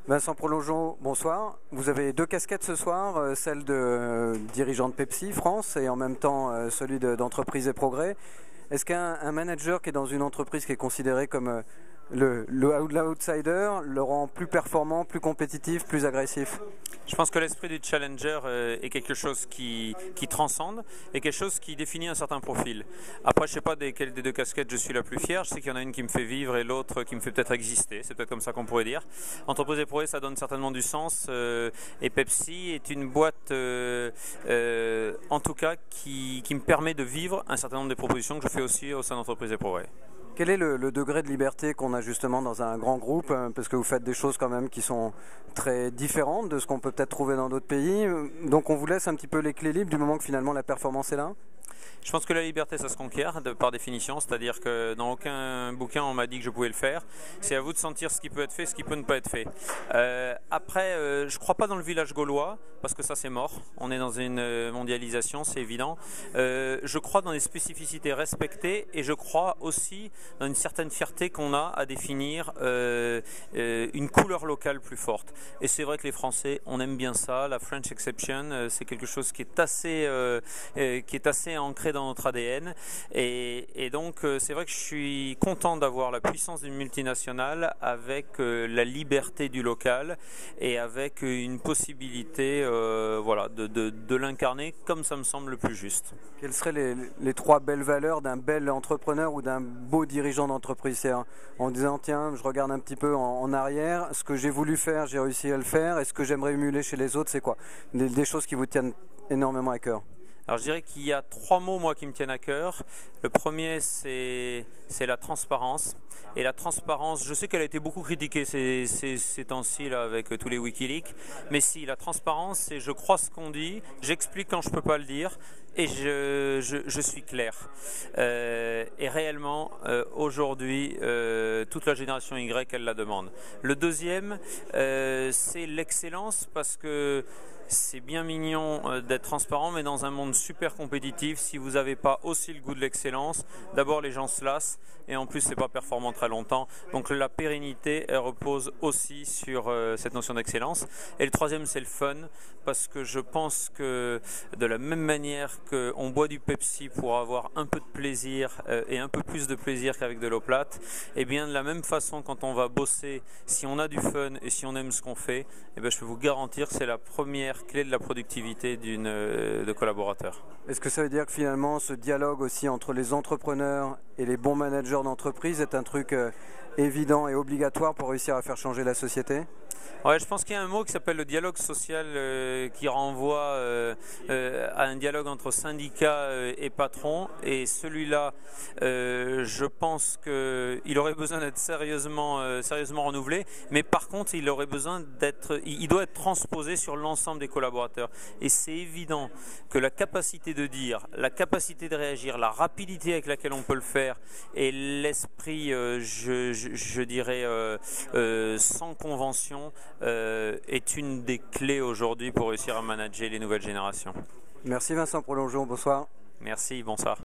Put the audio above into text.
Vincent Prolongeon, bonsoir. Vous avez deux casquettes ce soir, celle de dirigeant de Pepsi France et en même temps celui d'Entreprise et Progrès. Est-ce qu'un manager qui est dans une entreprise qui est considérée comme l'outsider le rend plus performant, plus compétitif, plus agressif? Je pense que l'esprit du challenger est quelque chose qui transcende et quelque chose qui définit un certain profil. Après, je ne sais pas quelle des deux casquettes je suis la plus fière. Je sais qu'il y en a une qui me fait vivre et l'autre qui me fait peut-être exister. C'est peut-être comme ça qu'on pourrait dire. Entreprise et Progrès, ça donne certainement du sens. Et Pepsi est une boîte, en tout cas, qui me permet de vivre un certain nombre de propositions que je fais aussi au sein d'Entreprise et Progrès. Quel est le degré de liberté qu'on a justement dans un grand groupe, parce que vous faites des choses quand même qui sont très différentes de ce qu'on peut peut-être trouver dans d'autres pays. Donc on vous laisse un petit peu les clés libres du moment que finalement la performance est là? Je pense que la liberté, ça se conquiert par définition, c'est-à-dire que dans aucun bouquin on m'a dit que je pouvais le faire. C'est à vous de sentir ce qui peut être fait, ce qui peut ne pas être fait. Après, je ne crois pas dans le village gaulois, parce que ça c'est mort. On est dans une mondialisation, c'est évident. Je crois dans les spécificités respectées et je crois aussi dans une certaine fierté qu'on a à définir une couleur locale plus forte. Et c'est vrai que les Français, on aime bien ça. La French Exception, c'est quelque chose qui est assez ancré dans notre ADN et donc c'est vrai que je suis content d'avoir la puissance d'une multinationale avec la liberté du local et avec une possibilité de l'incarner comme ça me semble le plus juste. Quelles seraient les trois belles valeurs d'un bel entrepreneur ou d'un beau dirigeant d'entreprise? C'est en disant tiens, je regarde un petit peu en arrière, ce que j'ai voulu faire, j'ai réussi à le faire, et ce que j'aimerais émuler chez les autres, c'est quoi? Des choses qui vous tiennent énormément à cœur. Alors je dirais qu'il y a trois mots moi qui me tiennent à cœur. Le premier c'est la transparence. Et la transparence, je sais qu'elle a été beaucoup critiquée ces temps-ci là, avec tous les Wikileaks. Mais si, la transparence, c'est je crois ce qu'on dit, j'explique quand je ne peux pas le dire et je suis clair. Et réellement, aujourd'hui, toute la génération Y, elle la demande. Le deuxième, c'est l'excellence parce que c'est bien mignon d'être transparent, mais dans un monde super compétitif, si vous n'avez pas aussi le goût de l'excellence, d'abord les gens se lassent et en plus c'est pas performant très longtemps. Donc la pérennité, elle repose aussi sur cette notion d'excellence. Et le troisième, c'est le fun, parce que je pense que de la même manière qu'on boit du Pepsi pour avoir un peu de plaisir et un peu plus de plaisir qu'avec de l'eau plate, et bien de la même façon quand on va bosser, si on a du fun et si on aime ce qu'on fait, et bien je peux vous garantir que c'est la première clé de la productivité de collaborateurs. Est-ce que ça veut dire que finalement ce dialogue aussi entre les entrepreneurs et les bons managers d'entreprise est un truc évident et obligatoire pour réussir à faire changer la société? Ouais, je pense qu'il y a un mot qui s'appelle le dialogue social qui renvoie à un dialogue entre syndicats et patrons. Et celui-là, je pense qu'il aurait besoin d'être sérieusement renouvelé. Mais par contre, il doit être transposé sur l'ensemble des collaborateurs. Et c'est évident que la capacité de dire, la capacité de réagir, la rapidité avec laquelle on peut le faire et l'esprit, je dirais, sans convention, est une des clés aujourd'hui pour réussir à manager les nouvelles générations. Merci Vincent Prolongeon, bonsoir. Merci, bonsoir.